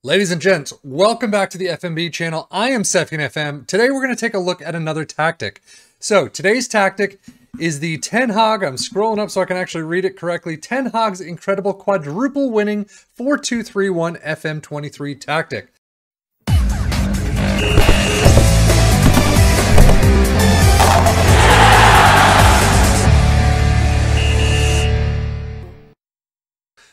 Ladies and gents, welcome back to the FMB channel. I am Sefian FM. Today we're going to take a look at another tactic. So today's tactic is the Ten Hag. I'm scrolling up so I can actually read it correctly. Ten Hag's incredible quadruple winning 4-2-3-1 FM23 tactic.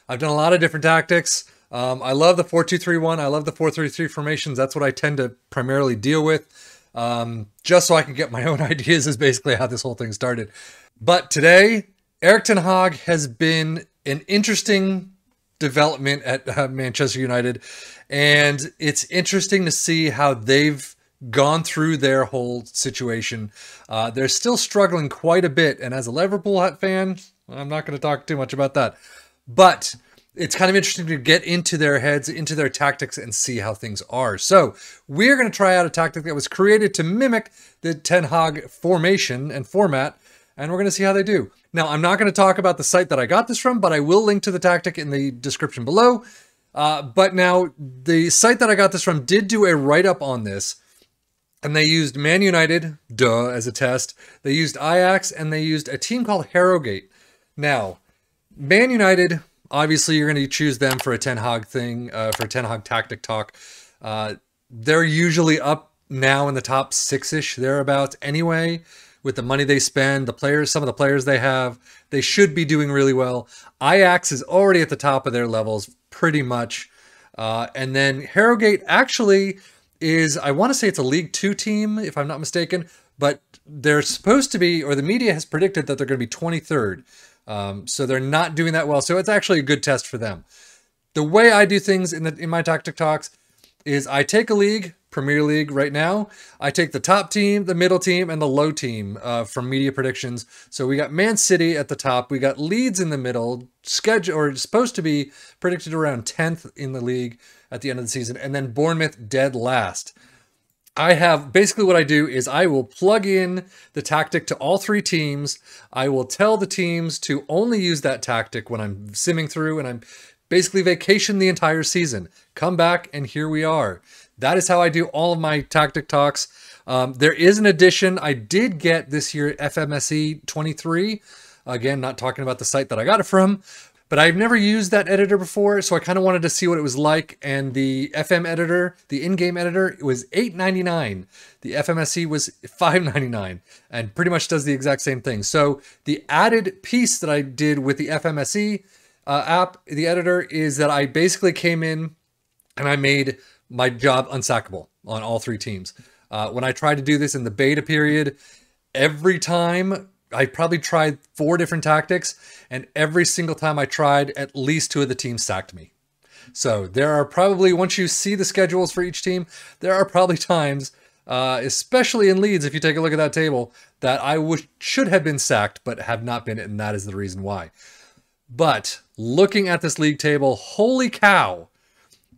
I've done a lot of different tactics. I love the 4-2-3-1. I love the 4-3-3 formations. That's what I tend to primarily deal with. Just so I can get my own ideas is basically how this whole thing started. But today, Erik ten Hag has been an interesting development at Manchester United. And it's interesting to see how they've gone through their whole situation. They're still struggling quite a bit. And as a Liverpool fan, I'm not going to talk too much about that. But it's kind of interesting to get into their heads, into their tactics, and see how things are. So we're going to try out a tactic that was created to mimic the Ten Hag formation and format, and we're going to see how they do. Now, I'm not going to talk about the site that I got this from, but I will link to the tactic in the description below. But now, the site that I got this from did do a write-up on this, and they used Man United, as a test. They used Ajax, and they used a team called Harrogate. Now, Man United, obviously you're going to choose them for a Ten Hag thing, for a Ten Hag tactic talk. They're usually up now in the top 6-ish, thereabouts anyway, with the money they spend, the players, some of the players they have. They should be doing really well. Ajax is already at the top of their levels, pretty much. And then Harrogate actually is, I want to say it's a League 2 team, if I'm not mistaken, but they're supposed to be, or the media has predicted that they're going to be 23rd. So they're not doing that well. So it's actually a good test for them. The way I do things in my tactic talks is I take a league, Premier League right now. I take the top team, the middle team, and the low team from media predictions. So we got Man City at the top. We got Leeds in the middle, supposed to be predicted around 10th in the league at the end of the season. And then Bournemouth dead last. I have, basically what I do is I will plug in the tactic to all three teams. I will tell the teams to only use that tactic when I'm simming through, and I'm basically vacation the entire season. Come back and here we are. That is how I do all of my tactic talks. There is an addition I did get this year, FMSE 23. Again, not talking about the site that I got it from. But I've never used that editor before, so I kind of wanted to see what it was like. And the FM editor, the in-game editor, it was $8.99. The FMSE was $5.99, and pretty much does the exact same thing. So the added piece that I did with the FMSE app, the editor, is that I basically came in and I made my job unsackable on all three teams. When I tried to do this in the beta period, every time I probably tried 4 different tactics, and every single time I tried, at least 2 of the teams sacked me. So there are probably, once you see the schedules for each team, there are probably times, especially in Leeds, if you take a look at that table, that I should have been sacked, but have not been, and that is the reason why. But looking at this league table, holy cow,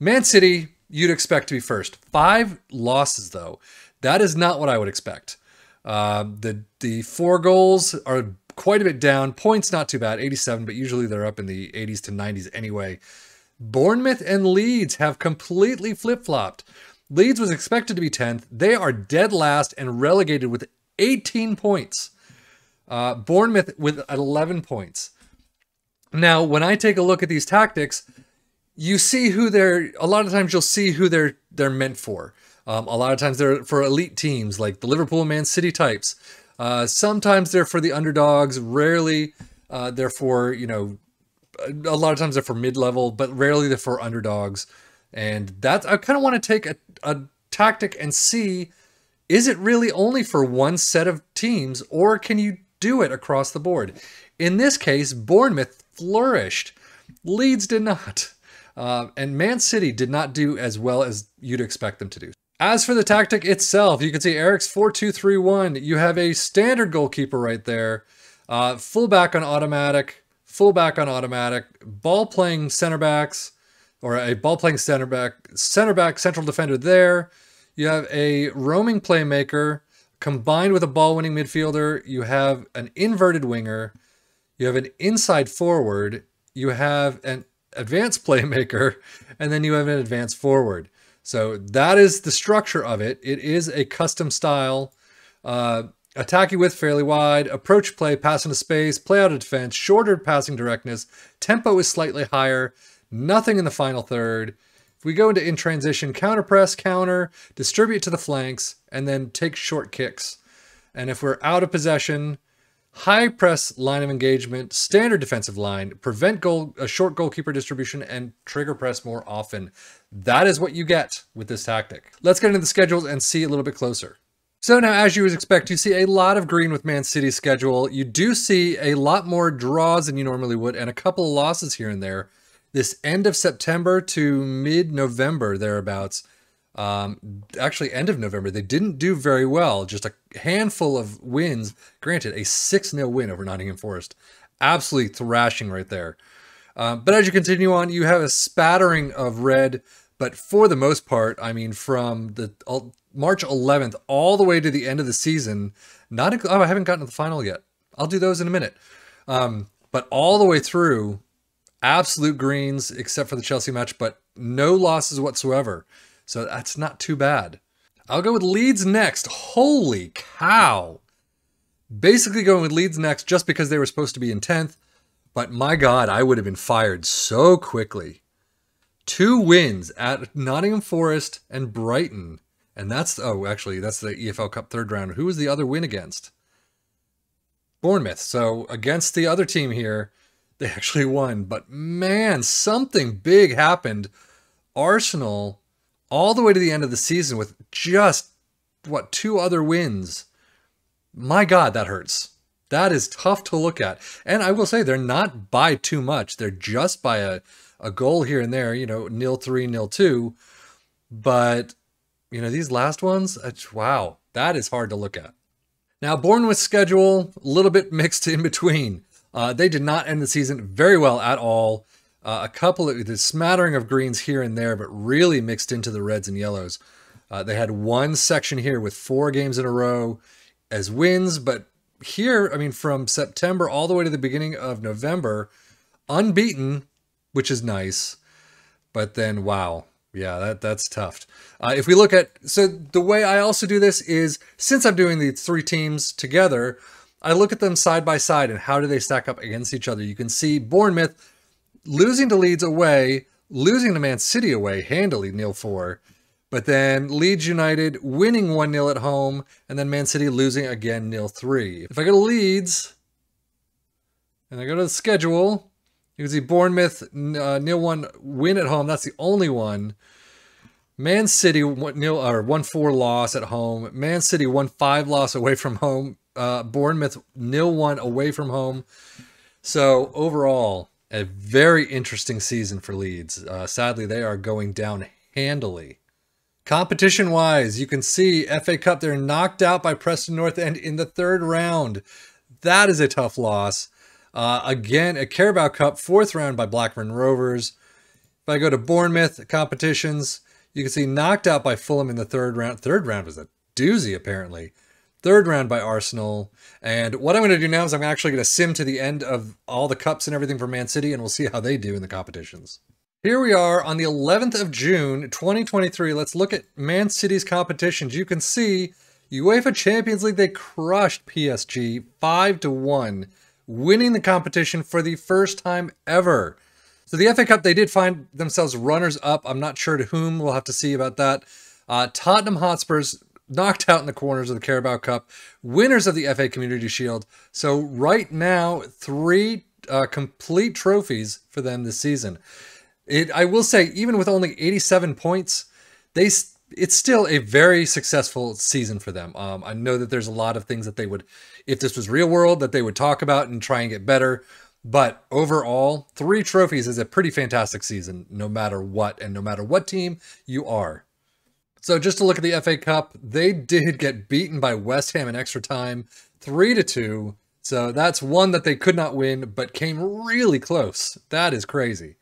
Man City, you'd expect to be first. 5 losses, though. That is not what I would expect. The 4 goals are quite a bit down. Points not too bad, 87, but usually they're up in the 80s to 90s anyway. Bournemouth and Leeds have completely flip-flopped. Leeds was expected to be 10th. They are dead last and relegated with 18 points. Bournemouth with 11 points. Now, when I take a look at these tactics, you see who a lot of times you'll see who they're meant for. A lot of times they're for elite teams like the Liverpool and Man City types. Sometimes they're for the underdogs. Rarely they're for, a lot of times they're for mid-level, but rarely they're for underdogs. And that's, I kind of want to take a tactic and see, is it really only for one set of teams, or can you do it across the board? In this case, Bournemouth flourished. Leeds did not. And Man City did not do as well as you'd expect them to do. As for the tactic itself, you can see Erik's 4-2-3-1. You have a standard goalkeeper right there. Fullback on automatic, ball playing center backs, or a ball playing center back, central defender there. You have a roaming playmaker combined with a ball winning midfielder. You have an inverted winger. You have an inside forward. You have an advanced playmaker, and then you have an advanced forward. So that is the structure of it. It is a custom style. Attack you with fairly wide, approach play, pass into space, play out of defense, shorter passing directness, tempo is slightly higher, nothing in the final third. If we go into in transition, counter press, counter, distribute to the flanks, and then take short kicks. And if we're out of possession, high press line of engagement, standard defensive line, prevent a short goalkeeper distribution, and trigger press more often. That is what you get with this tactic. Let's get into the schedules and see a little bit closer. So now, as you would expect, you see a lot of green with Man City's schedule. You do see a lot more draws than you normally would, and a couple of losses here and there. This end of September to mid-November, thereabouts, actually end of November, they didn't do very well. Just a handful of wins. Granted, a 6-0 win over Nottingham Forest. Absolutely thrashing right there. But as you continue on, you have a spattering of red, but for the most part, I mean, from the March 11th all the way to the end of the season, I haven't gotten to the final yet. I'll do those in a minute. But all the way through, absolute greens, except for the Chelsea match, but no losses whatsoever. So that's not too bad. I'll go with Leeds next. Holy cow. Basically going with Leeds next just because they were supposed to be in 10th. But my God, I would have been fired so quickly. 2 wins at Nottingham Forest and Brighton. And that's, oh, actually, that's the EFL Cup third round. Who was the other win against? Bournemouth. So against the other team here, they actually won. But man, something big happened. Arsenal, all the way to the end of the season with just, 2 other wins. My God, that hurts. That is tough to look at. And I will say, they're not by too much. They're just by a goal here and there, 0-3, 0-2. But these last ones, wow, that is hard to look at. Now, Bournemouth's schedule, a little bit mixed in between. They did not end the season very well at all. A couple of the smattering of greens here and there, but really mixed into the reds and yellows. They had one section here with 4 games in a row as wins, but here, I mean, from September all the way to the beginning of November, unbeaten, which is nice. But then, wow. Yeah, that's tough. If we look at, so the way I also do this is, since I'm doing the 3 teams together, I look at them side by side and how do they stack up against each other. You can see Bournemouth losing to Leeds away, losing to Man City away handily, 0-4. But then Leeds United winning 1-0 at home, and then Man City losing again 0-3. If I go to Leeds, and I go to the schedule, you can see Bournemouth 0-1 win at home. That's the only one. Man City 1-4 loss at home. Man City 1-5 loss away from home. Bournemouth 0-1 away from home. So overall, a very interesting season for Leeds. Sadly, they are going down handily. Competition-wise, you can see FA Cup, they're knocked out by Preston North End in the 3rd round. That is a tough loss. Again, a Carabao Cup, 4th round by Blackburn Rovers. If I go to Bournemouth competitions, you can see knocked out by Fulham in the 3rd round. 3rd round was a doozy, apparently. 3rd round by Arsenal. And what I'm going to do now is I'm actually going to sim to the end of all the cups and everything for Man City, and we'll see how they do in the competitions. Here we are on the 11th of June, 2023. Let's look at Man City's competitions. You can see UEFA Champions League, they crushed PSG 5-1, winning the competition for the first time ever. So the FA Cup, they did find themselves runners-up. I'm not sure to whom. We'll have to see about that. Tottenham Hotspurs knocked out in the corners of the Carabao Cup, winners of the FA Community Shield. So right now, 3 complete trophies for them this season. I will say, even with only 87 points, it's still a very successful season for them. I know that there's a lot of things that they would, if this was real world, that they would talk about and try and get better. But overall, 3 trophies is a pretty fantastic season, no matter what, and no matter what team you are. So just to look at the FA Cup, they did get beaten by West Ham in extra time, 3-2. So that's one that they could not win, but came really close. That is crazy.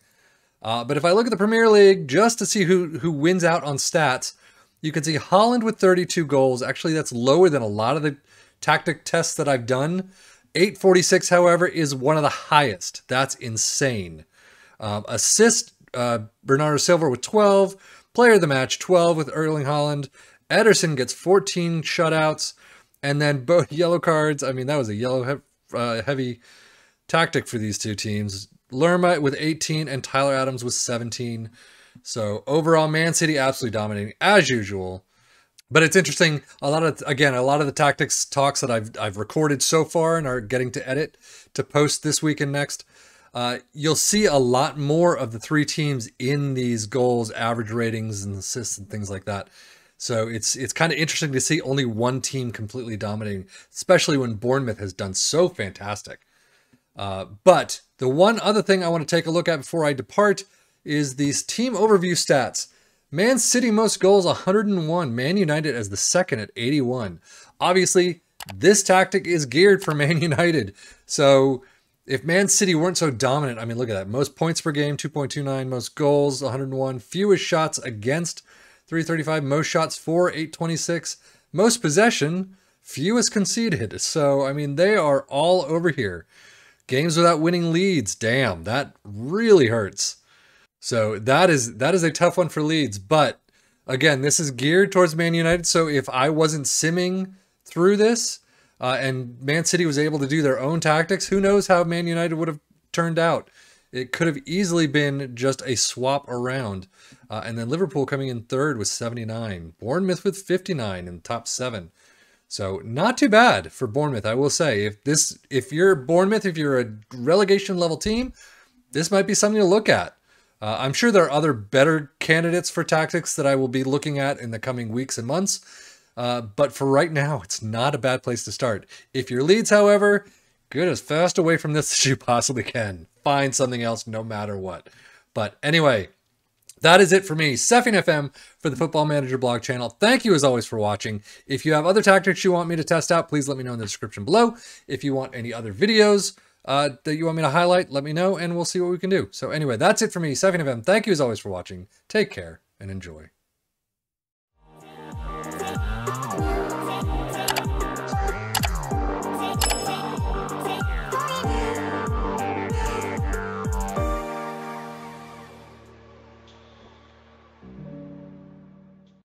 But if I look at the Premier League, just to see who wins out on stats, you can see Haaland with 32 goals. Actually, that's lower than a lot of the tactic tests that I've done. 846, however, is one of the highest. That's insane. Assist, Bernardo Silva with 12. Player of the match, 12 with Erling Haaland. Ederson gets 14 shutouts. And then both yellow cards. I mean, that was a yellow heavy tactic for these two teams. Lerma with 18 and Tyler Adams with 17. So overall, Man City absolutely dominating as usual. But it's interesting. A lot of the tactics talks that I've recorded so far and are getting to edit to post this week and next. You'll see a lot more of the three teams in these goals, average ratings, and assists and things like that. So it's kind of interesting to see only one team completely dominating, especially when Bournemouth has done so fantastic. But the one other thing I want to take a look at before I depart is these team overview stats. Man City most goals, 101. Man United as the second at 81. Obviously, this tactic is geared for Man United. So if Man City weren't so dominant, I mean, look at that. Most points per game, 2.29. Most goals, 101. Fewest shots against, 335. Most shots for, 826. Most possession, fewest conceded. So, I mean, they are all over here. Games without winning leads. Damn, that really hurts. So that is a tough one for Leeds. But again, this is geared towards Man United. So if I wasn't simming through this and Man City was able to do their own tactics, who knows how Man United would have turned out. It could have easily been just a swap around. And then Liverpool coming in third with 79. Bournemouth with 59 in the top 7. So not too bad for Bournemouth, I will say. If you're Bournemouth, if you're a relegation level team, this might be something to look at. I'm sure there are other better candidates for tactics that I will be looking at in the coming weeks and months. But for right now, it's not a bad place to start. If you're Leeds, however, get as fast away from this as you possibly can. Find something else no matter what. But anyway, that is it for me, Seffian FM for the Football Manager blog channel. Thank you as always for watching. If you have other tactics you want me to test out, please let me know in the description below. If you want any other videos that you want me to highlight, let me know and we'll see what we can do. So anyway, that's it for me, Seffian FM. Thank you as always for watching. Take care and enjoy.